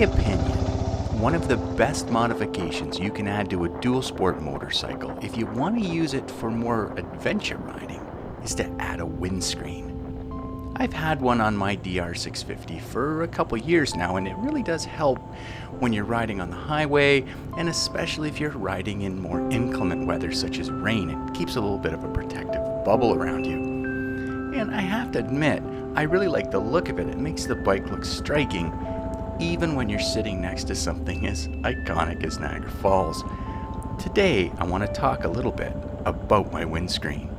opinion, one of the best modifications you can add to a dual sport motorcycle if you want to use it for more adventure riding is to add a windscreen. I've had one on my DR650 for a couple years now, and it really does help when you're riding on the highway, and especially if you're riding in more inclement weather such as rain. It keeps a little bit of a protective bubble around you. And I have to admit, I really like the look of it. It makes the bike look striking, even when you're sitting next to something as iconic as Niagara Falls. Today, I want to talk a little bit about my windscreen.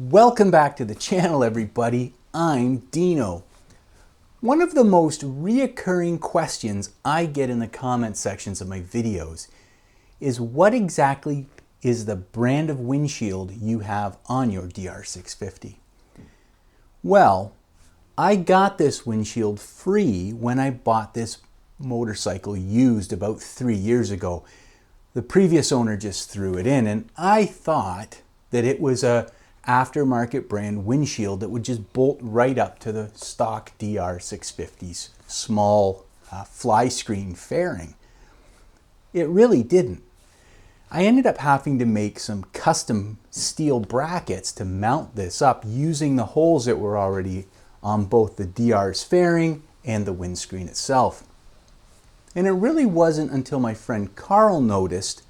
Welcome back to the channel, everybody. I'm Dino. One of the most reoccurring questions I get in the comment sections of my videos is what exactly is the brand of windshield you have on your DR650? Well, I got this windshield free when I bought this motorcycle used about 3 years ago. The previous owner just threw it in, and I thought that it was a aftermarket brand windshield that would just bolt right up to the stock DR650's small fly screen fairing. It really didn't. I ended up having to make some custom steel brackets to mount this up using the holes that were already on both the DR's fairing and the windscreen itself. And it really wasn't until my friend Carl noticed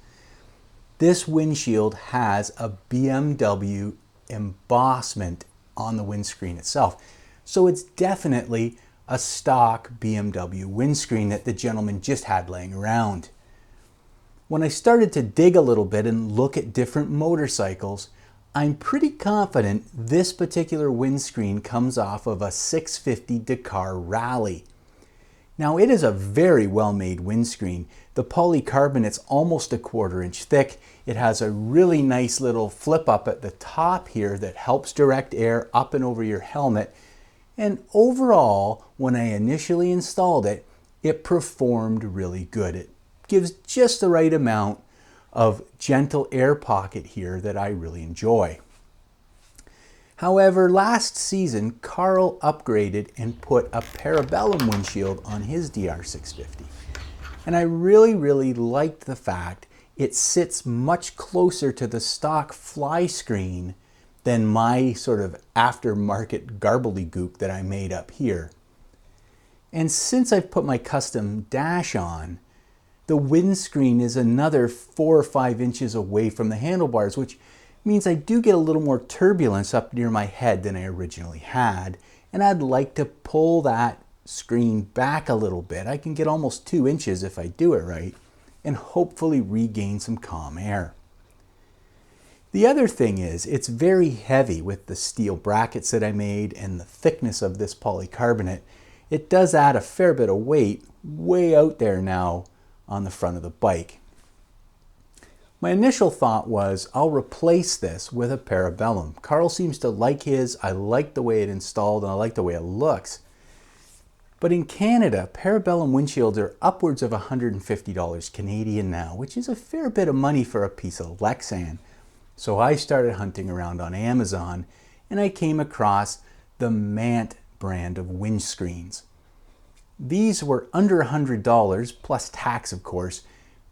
this windshield has a BMW embossment on the windscreen itself. So it's definitely a stock BMW windscreen that the gentleman just had laying around. When I started to dig a little bit and look at different motorcycles, I'm pretty confident this particular windscreen comes off of a 650 Dakar Rally. Now, it is a very well-made windscreen. The polycarbonate's almost a 1/4 inch thick. It has a really nice little flip up at the top here that helps direct air up and over your helmet. And overall, when I initially installed it, it performed really good. It gives just the right amount of gentle air pocket here that I really enjoy. However, last season, Carl upgraded and put a parabellum windshield on his DR650. And I really liked the fact it sits much closer to the stock fly screen than my sort of aftermarket garbledygook that I made up here. And since I've put my custom dash on, the windscreen is another 4 or 5 inches away from the handlebars, which means I do get a little more turbulence up near my head than I originally had, and I'd like to pull that screen back a little bit. I can get almost 2 inches if I do it right, and hopefully regain some calm air. The other thing is, it's very heavy with the steel brackets that I made and the thickness of this polycarbonate. It does add a fair bit of weight way out there now on the front of the bike. My initial thought was I'll replace this with a parabellum. Carl seems to like his. I like the way it installed and I like the way it looks. But in Canada, parabellum windshields are upwards of $150 Canadian now, which is a fair bit of money for a piece of Lexan. So I started hunting around on Amazon and I came across the Mantt brand of windscreens. These were under $100 plus tax, of course.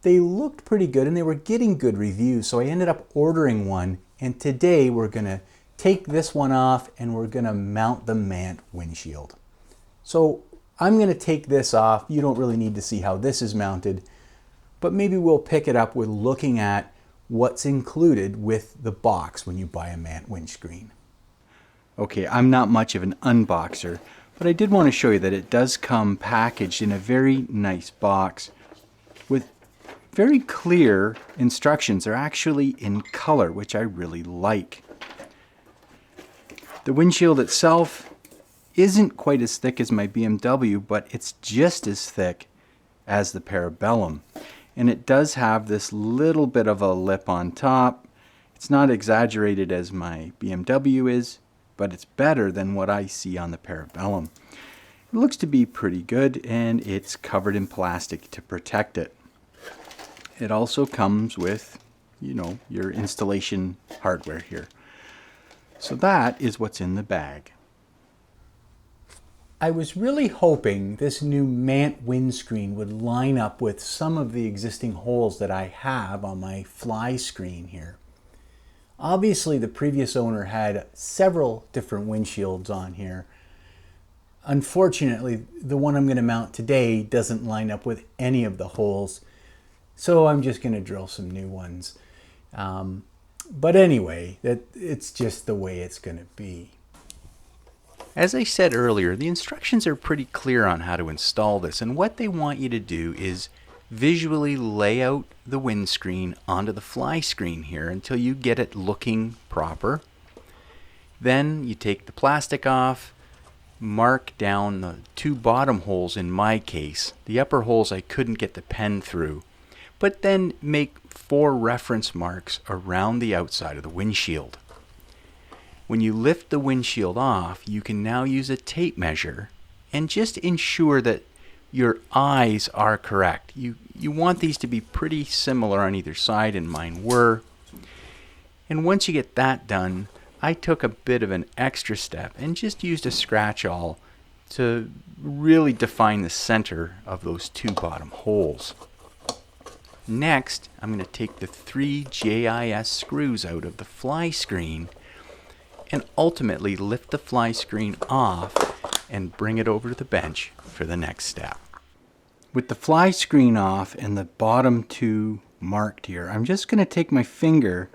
They looked pretty good and they were getting good reviews, so I ended up ordering one, and today we're going to take this one off and we're going to mount the Mantt windshield. So I'm going to take this off. You don't really need to see how this is mounted, but maybe we'll pick it up with looking at what's included with the box when you buy a Mantt windscreen. Okay, I'm not much of an unboxer, but I did want to show you that it does come packaged in a very nice box with very clear instructions. They're actually in color, which I really like. The windshield itself isn't quite as thick as my BMW, but it's just as thick as the parabellum. And it does have this little bit of a lip on top It's not exaggerated as my BMW is, but it's better than what I see on the Parabellum. It looks to be pretty good, and it's covered in plastic to protect it. It also comes with, your installation hardware here. So that is what's in the bag. I was really hoping this new Mantt windscreen would line up with some of the existing holes that I have on my fly screen here. Obviously, the previous owner had several different windshields on here. Unfortunately, the one I'm going to mount today doesn't line up with any of the holes, so I'm just going to drill some new ones. But anyway, it's just the way it's going to be. As I said earlier, the instructions are pretty clear on how to install this, and what they want you to do is visually lay out the windscreen onto the fly screen here until you get it looking proper. Then you take the plastic off, mark down the two bottom holes in my case. The upper holes I couldn't get the pen through, but then make 4 reference marks around the outside of the windshield. When you lift the windshield off, you can now use a tape measure and just ensure that your eyes are correct. You want these to be pretty similar on either side, and mine were. And once you get that done, I took a bit of an extra step and just used a scratch awl to really define the center of those 2 bottom holes. Next, I'm going to take the 3 JIS screws out of the fly screen and ultimately lift the fly screen off and bring it over to the bench for the next step. With the fly screen off and the bottom 2 marked here, I'm just going to take my finger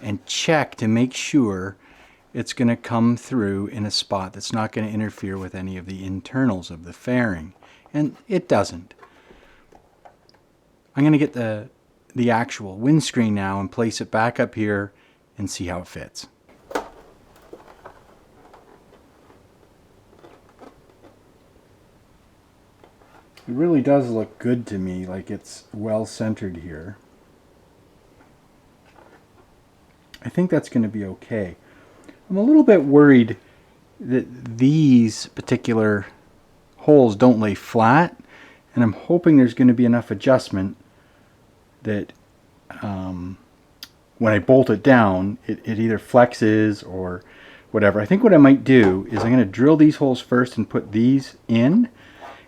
and check to make sure it's going to come through in a spot that's not going to interfere with any of the internals of the fairing. And it doesn't. I'm going to get the actual windscreen now and place it back up here and see how it fits. It really does look good to me, like it's well centered here. I think that's going to be okay. I'm a little bit worried that these particular holes don't lay flat, and I'm hoping there's going to be enough adjustment that when I bolt it down, it either flexes or whatever. I think what I might do is I'm going to drill these holes first and put these in,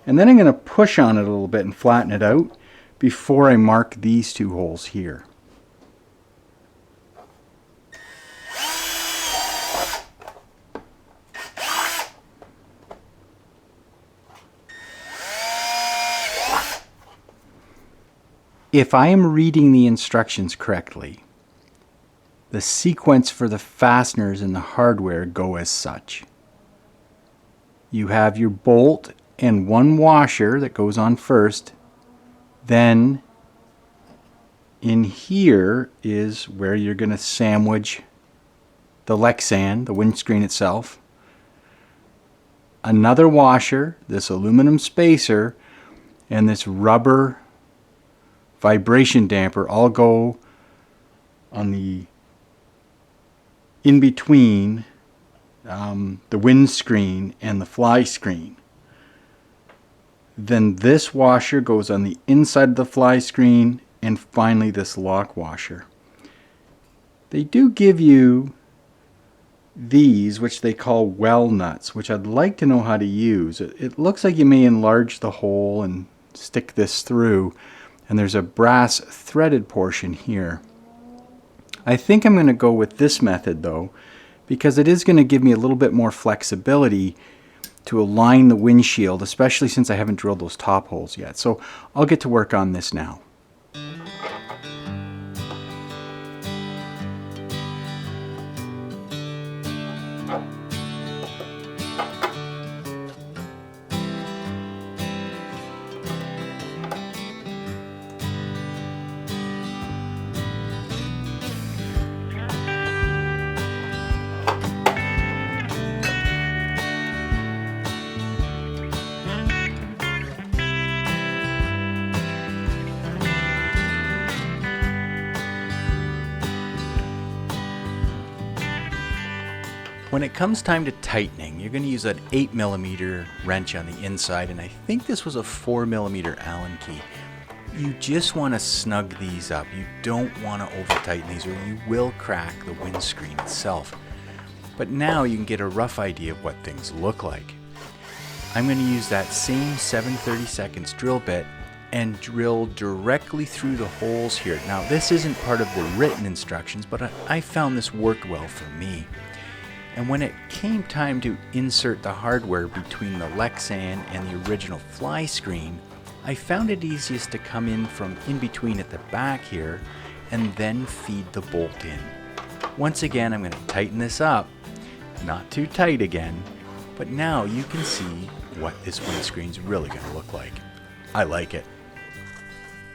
and then I'm going to push on it a little bit and flatten it out before I mark these 2 holes here. If I am reading the instructions correctly, the sequence for the fasteners in the hardware go as such. You have your bolt and 1 washer that goes on first. Then in here is where you're going to sandwich the Lexan, the windscreen itself. Another washer, this aluminum spacer, and this rubber vibration damper all go on the in between the windscreen and the fly screen. Then this washer goes on the inside of the fly screen, and finally this lock washer. They do give you these, which they call well nuts, which I'd like to know how to use. It looks like you may enlarge the hole and stick this through, and there's a brass threaded portion here. I think I'm going to go with this method though, because it is going to give me a little bit more flexibility to align the windshield, especially since I haven't drilled those top holes yet. So I'll get to work on this now. When it comes time to tightening, you're going to use an 8mm wrench on the inside, and I think this was a 4mm Allen key. You just want to snug these up. You don't want to over tighten these or you will crack the windscreen itself. But now you can get a rough idea of what things look like. I'm going to use that same 7/32 drill bit and drill directly through the holes here. Now this isn't part of the written instructions, but I found this worked well for me. And when it came time to insert the hardware between the Lexan and the original fly screen, I found it easiest to come in from in between at the back here and then feed the bolt in. Once again, I'm going to tighten this up, not too tight again, but now you can see what this windscreen's really going to look like. I like it.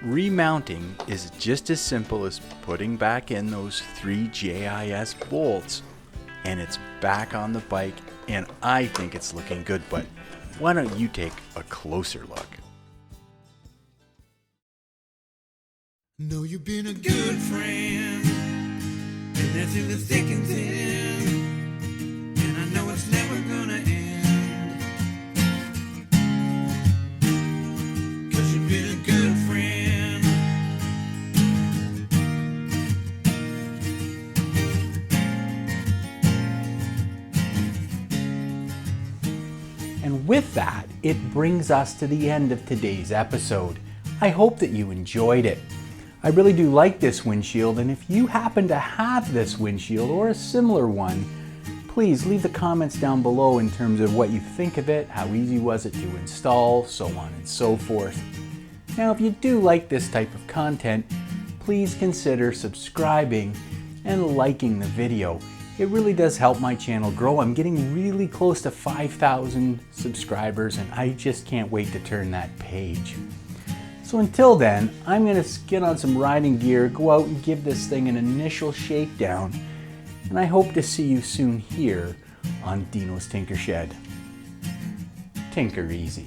Remounting is just as simple as putting back in those 3 JIS bolts and it's back on the bike, and I think it's looking good, but why don't you take a closer look? Know you've been a good friend, and that's in the thick and thin, and I know it's never gonna end, 'cause you've been a good friend. And with that, it brings us to the end of today's episode. I hope that you enjoyed it. I really do like this windshield, and if you happen to have this windshield or a similar one, please leave the comments down below in terms of what you think of it, how easy was it to install, so on and so forth. Now, if you do like this type of content, please consider subscribing and liking the video. It really does help my channel grow. I'm getting really close to 5,000 subscribers, and I just can't wait to turn that page. So until then, I'm going to get on some riding gear, go out and give this thing an initial shakedown, and I hope to see you soon here on Dino's Tinker Shed. Tinker easy.